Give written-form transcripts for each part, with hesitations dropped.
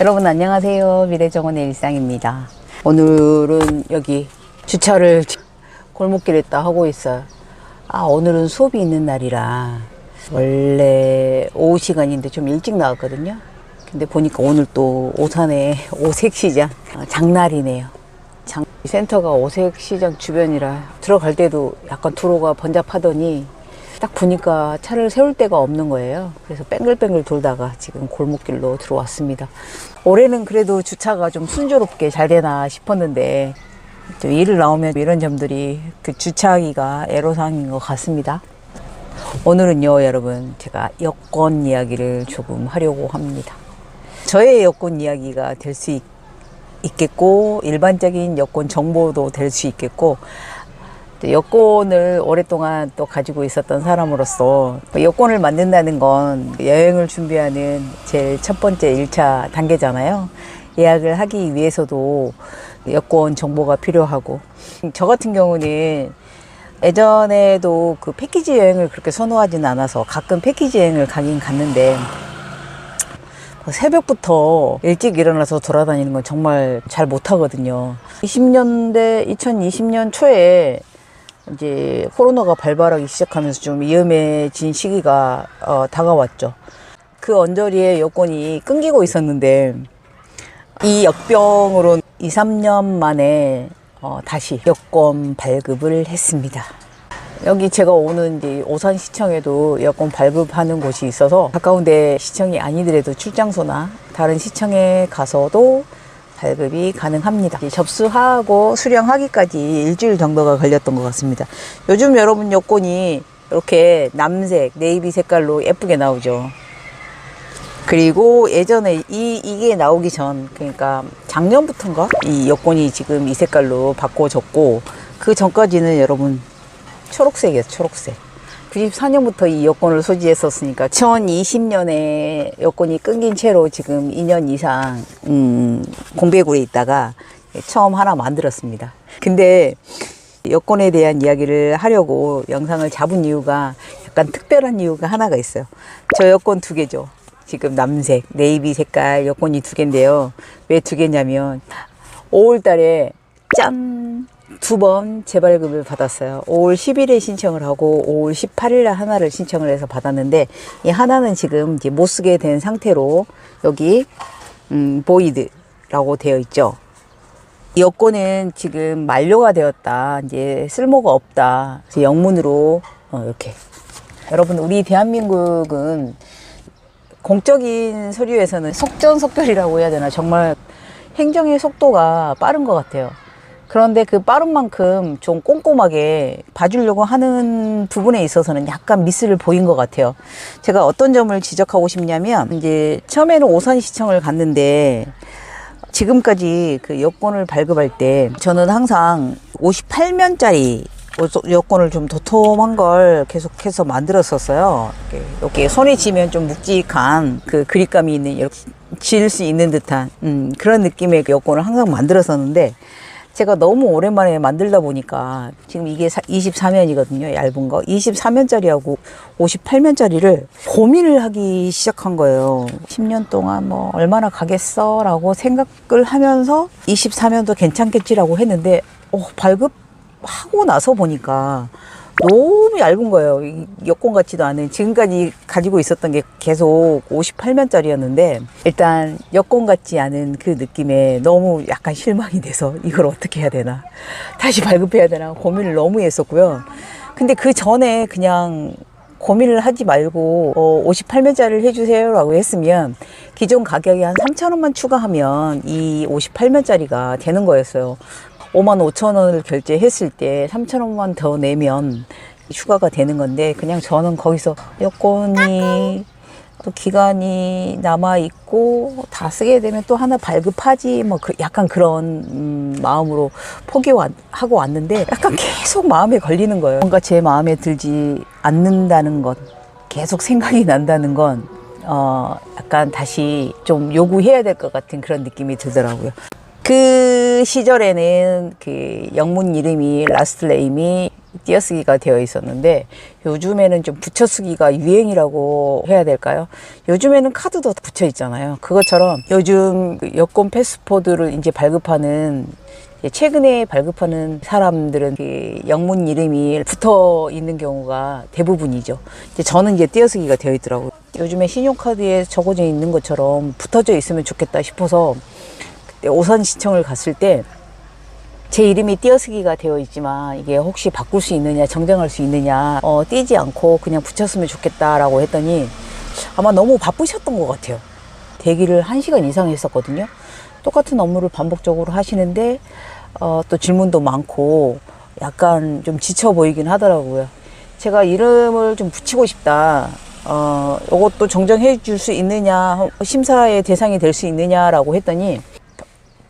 여러분 안녕하세요. 미래정원의 일상입니다. 오늘은 여기 주차를 골목길에 딱 하고 있어요. 오늘은 수업이 있는 날이라 원래 오후 시간인데 좀 일찍 나왔거든요. 근데 보니까 오늘 또 오산에 오색시장 장날이네요. 센터가 오색시장 주변이라 들어갈 때도 약간 도로가 번잡하더니 딱 보니까 차를 세울 데가 없는 거예요. 그래서 뺑글뺑글 돌다가 지금 골목길로 들어왔습니다. 올해는 그래도 주차가 좀 순조롭게 잘 되나 싶었는데 좀 일을 나오면 이런 점들이 그 주차하기가 애로사항인 것 같습니다. 오늘은요 여러분 제가 여권 이야기를 조금 하려고 합니다. 저의 여권 이야기가 될 수 있겠고 일반적인 여권 정보도 될 수 있겠고 여권을 오랫동안 또 가지고 있었던 사람으로서 여권을 만든다는 건 여행을 준비하는 제일 첫 번째 1차 단계잖아요. 예약을 하기 위해서도 여권 정보가 필요하고 저 같은 경우는 예전에도 그 패키지 여행을 그렇게 선호하진 않아서 가끔 패키지 여행을 가긴 갔는데 새벽부터 일찍 일어나서 돌아다니는 건 정말 잘 못하거든요. 2020년 초에 이제 코로나가 발발하기 시작하면서 좀 위험해진 시기가 다가왔죠. 그 언저리에 여권이 끊기고 있었는데 이 역병으로 2, 3년 만에 다시 여권 발급을 했습니다. 여기 제가 오는 이제 오산시청에도 여권 발급하는 곳이 있어서 가까운 데 시청이 아니더라도 출장소나 다른 시청에 가서도 발급이 가능합니다. 접수하고 수령하기까지 일주일 정도가 걸렸던 것 같습니다. 요즘 여러분 여권이 이렇게 남색, 네이비 색깔로 예쁘게 나오죠. 그리고 예전에 이게 나오기 전, 그러니까 작년부터인가? 이 여권이 지금 이 색깔로 바꿔졌고, 그 전까지는 여러분 초록색이에요, 초록색. 94년부터 이 여권을 소지했었으니까 2020년에 여권이 끊긴 채로 지금 2년 이상 공백으로 있다가 처음 하나 만들었습니다. 근데 여권에 대한 이야기를 하려고 영상을 잡은 이유가 약간 특별한 이유가 하나가 있어요. 저 여권 2개죠. 지금 남색, 네이비 색깔 여권이 2개인데요. 왜 2개냐면 5월 달에 짠! 2번 재발급을 받았어요. 5월 10일에 신청을 하고 5월 18일에 하나를 신청을 해서 받았는데 이 하나는 지금 이제 못 쓰게 된 상태로 여기 보이드라고 되어 있죠. 이 여권은 지금 만료가 되었다. 이제 쓸모가 없다. 그래서 영문으로 이렇게. 여러분 우리 대한민국은 공적인 서류에서는 속전속결이라고 해야 되나 정말 행정의 속도가 빠른 것 같아요. 그런데 그 빠른 만큼 좀 꼼꼼하게 봐주려고 하는 부분에 있어서는 약간 미스를 보인 것 같아요. 제가 어떤 점을 지적하고 싶냐면 이제 처음에는 오산시청을 갔는데 지금까지 그 여권을 발급할 때 저는 항상 58면짜리 여권을 좀 도톰한 걸 계속해서 만들었었어요. 이렇게 손에 쥐면 좀 묵직한 그 그립감이 있는 이렇게 질 수 있는 듯한 그런 느낌의 여권을 항상 만들었었는데 제가 너무 오랜만에 만들다 보니까 지금 이게 24면이거든요. 얇은 거. 24면짜리하고 58면짜리를 고민을 하기 시작한 거예요. 10년 동안 뭐 얼마나 가겠어? 라고 생각을 하면서 24면도 괜찮겠지라고 했는데 발급하고 나서 보니까 너무 얇은 거예요. 여권 같지도 않은 지금까지 가지고 있었던 게 계속 58면짜리였는데 일단 여권 같지 않은 그 느낌에 너무 약간 실망이 돼서 이걸 어떻게 해야 되나 다시 발급해야 되나 고민을 너무 했었고요. 근데 그 전에 그냥 고민을 하지 말고 58면짜리를 해주세요 라고 했으면 기존 가격에 한 3,000원만 추가하면 이 58면짜리가 되는 거였어요. 55,000원을 결제했을 때 3,000원만 더 내면 휴가가 되는 건데 그냥 저는 거기서 여권이 또 기간이 남아있고 다 쓰게 되면 또 하나 발급하지 뭐 약간 그런 마음으로 포기하고 왔는데 약간 계속 마음에 걸리는 거예요. 뭔가 제 마음에 들지 않는다는 것, 계속 생각이 난다는 건 약간 다시 좀 요구해야 될 것 같은 그런 느낌이 들더라고요. 그 시절에는 그 영문 이름이 라스트 네임이 띄어쓰기가 되어 있었는데 요즘에는 좀 붙여쓰기가 유행이라고 해야 될까요? 요즘에는 카드도 붙여 있잖아요. 그것처럼 요즘 여권 패스포드를 이제 발급하는 최근에 발급하는 사람들은 그 영문 이름이 붙어 있는 경우가 대부분이죠. 이제 저는 이제 띄어쓰기가 되어 있더라고요. 요즘에 신용카드에 적어져 있는 것처럼 붙어져 있으면 좋겠다 싶어서 그때 오산 시청을 갔을 때 제 이름이 띄어쓰기가 되어 있지만 이게 혹시 바꿀 수 있느냐, 정정할 수 있느냐, 띄지 않고 그냥 붙였으면 좋겠다라고 했더니 아마 너무 바쁘셨던 것 같아요. 대기를 1시간 이상 했었거든요. 똑같은 업무를 반복적으로 하시는데 또 질문도 많고 약간 좀 지쳐 보이긴 하더라고요. 제가 이름을 좀 붙이고 싶다. 이것도 정정해 줄 수 있느냐, 심사의 대상이 될 수 있느냐라고 했더니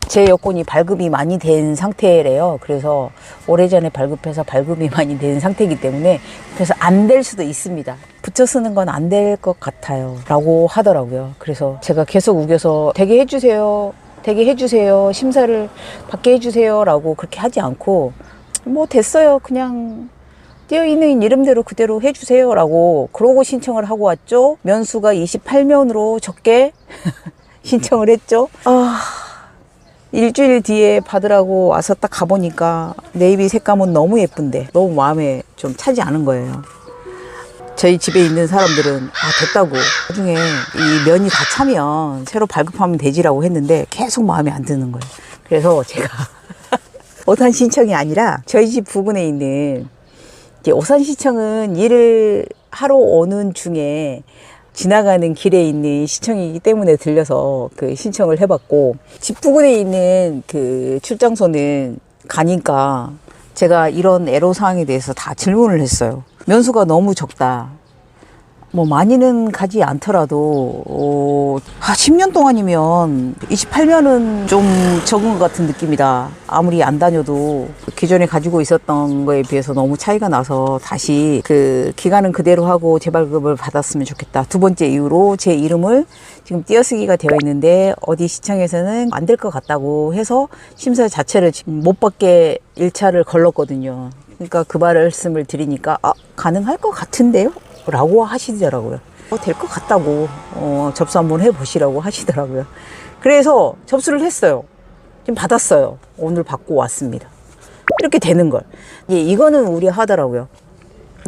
제 여권이 발급이 많이 된 상태래요. 그래서 오래전에 발급해서 발급이 많이 된 상태이기 때문에 그래서 안 될 수도 있습니다. 붙여 쓰는 건 안 될 것 같아요 라고 하더라고요. 그래서 제가 계속 우겨서 되게 해주세요, 되게 해주세요, 심사를 받게 해주세요 라고 그렇게 하지 않고 뭐 됐어요, 그냥 띄어있는 이름대로 그대로 해주세요 라고 그러고 신청을 하고 왔죠. 면수가 28면으로 적게 신청을 했죠. 일주일 뒤에 받으라고 와서 딱 가보니까 네이비 색감은 너무 예쁜데 너무 마음에 좀 차지 않은 거예요. 저희 집에 있는 사람들은 됐다고 나중에 이 면이 다 차면 새로 발급하면 되지라고 했는데 계속 마음에 안 드는 거예요. 그래서 제가 오산 신청이 아니라 저희 집 부근에 있는 오산시청은 일을 하러 오는 중에 지나가는 길에 있는 시청이기 때문에 들려서 그 신청을 해봤고, 집 부근에 있는 그 출장소는 가니까 제가 이런 애로사항에 대해서 다 질문을 했어요. 면수가 너무 적다. 뭐 많이는 가지 않더라도 10년 동안이면 28년은 좀 적은 것 같은 느낌이다. 아무리 안 다녀도 기존에 가지고 있었던 거에 비해서 너무 차이가 나서 다시 그 기간은 그대로 하고 재발급을 받았으면 좋겠다. 두 번째 이유로 제 이름을 지금 띄어쓰기가 되어 있는데 어디 시청에서는 안 될 것 같다고 해서 심사 자체를 지금 못 받게 1차를 걸렀거든요. 그러니까 그 말씀을 드리니까 가능할 것 같은데요? 라고 하시더라고요. 될 것 같다고 접수 한번 해보시라고 하시더라고요. 그래서 접수를 했어요. 지금 받았어요. 오늘 받고 왔습니다. 이렇게 되는 걸. 이거는 우려하더라고요.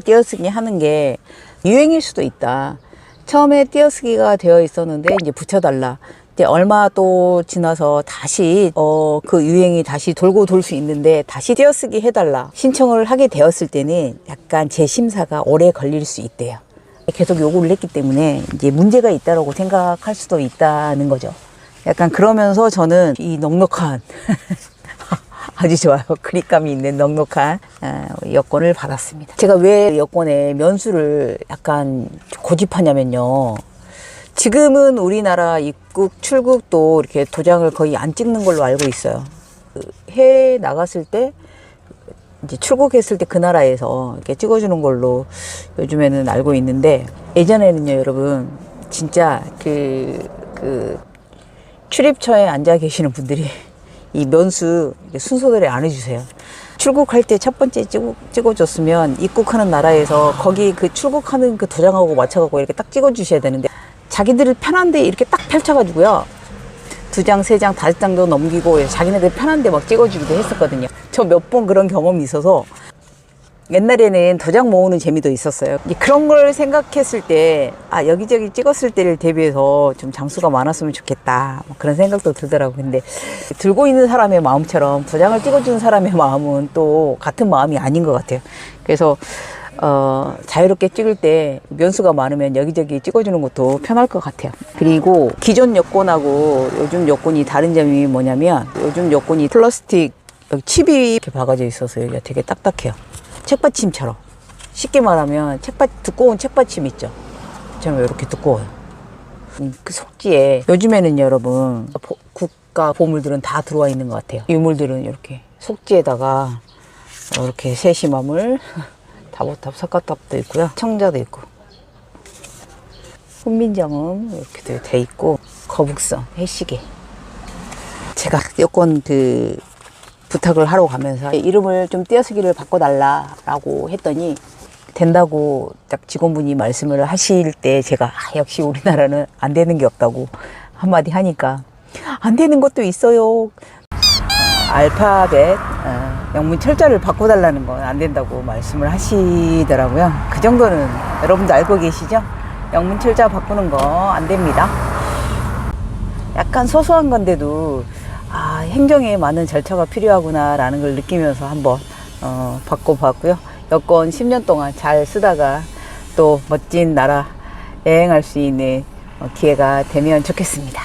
띄어쓰기 하는 게 유행일 수도 있다. 처음에 띄어쓰기가 되어 있었는데 이제 붙여달라. 이제 얼마 또 지나서 다시 그 유행이 다시 돌고 돌 수 있는데 다시 띄어쓰기 해달라 신청을 하게 되었을 때는 약간 재심사가 오래 걸릴 수 있대요. 계속 요구를 했기 때문에 이제 문제가 있다고 생각할 수도 있다는 거죠. 약간 그러면서 저는 이 넉넉한 아주 좋아요. 그립감이 있는 넉넉한 여권을 받았습니다. 제가 왜 여권에 면수를 약간 고집하냐면요. 지금은 우리나라 입국, 출국도 이렇게 도장을 거의 안 찍는 걸로 알고 있어요. 해외에 나갔을 때, 이제 출국했을 때 그 나라에서 이렇게 찍어주는 걸로 요즘에는 알고 있는데, 예전에는요, 여러분, 진짜 출입처에 앉아 계시는 분들이 이 면수 순서대로 안 해주세요. 출국할 때 첫 번째 찍어줬으면 입국하는 나라에서 거기 그 출국하는 그 도장하고 맞춰갖고 이렇게 딱 찍어주셔야 되는데, 자기들 편한데 이렇게 딱 펼쳐가지고요. 2장, 3장, 5장도 넘기고 자기네들 편한데 막 찍어주기도 했었거든요. 저 몇 번 그런 경험이 있어서 옛날에는 도장 모으는 재미도 있었어요. 그런 걸 생각했을 때 여기저기 찍었을 때를 대비해서 좀 장수가 많았으면 좋겠다 그런 생각도 들더라고요. 근데 들고 있는 사람의 마음처럼 도장을 찍어주는 사람의 마음은 또 같은 마음이 아닌 것 같아요. 그래서 자유롭게 찍을 때 면수가 많으면 여기저기 찍어주는 것도 편할 것 같아요. 그리고 기존 여권하고 요즘 여권이 다른 점이 뭐냐면 요즘 여권이 플라스틱 칩이 이렇게 박아져 있어서 여기가 되게 딱딱해요. 책받침처럼. 쉽게 말하면 두꺼운 책받침 있죠. 저는 이렇게 두꺼워요. 그 속지에 요즘에는 여러분 국가 보물들은 다 들어와 있는 것 같아요. 유물들은 이렇게 속지에다가 이렇게 세심함을 다보탑, 석가탑도 있고요. 청자도 있고. 훈민정음 이렇게 돼 있고. 거북선, 해시계. 제가 여권 부탁을 하러 가면서 이름을 좀 띄어쓰기를 바꿔달라고 했더니 된다고 딱 직원분이 말씀을 하실 때 제가 역시 우리나라는 안 되는 게 없다고 한마디 하니까 안 되는 것도 있어요. 알파벳 영문 철자를 바꿔달라는 건 안 된다고 말씀을 하시더라고요. 그 정도는 여러분도 알고 계시죠? 영문 철자 바꾸는 거 안 됩니다. 약간 소소한 건데도 행정에 많은 절차가 필요하구나 라는 걸 느끼면서 한번 바꿔봤고요. 여권 10년 동안 잘 쓰다가 또 멋진 나라 여행할 수 있는 기회가 되면 좋겠습니다.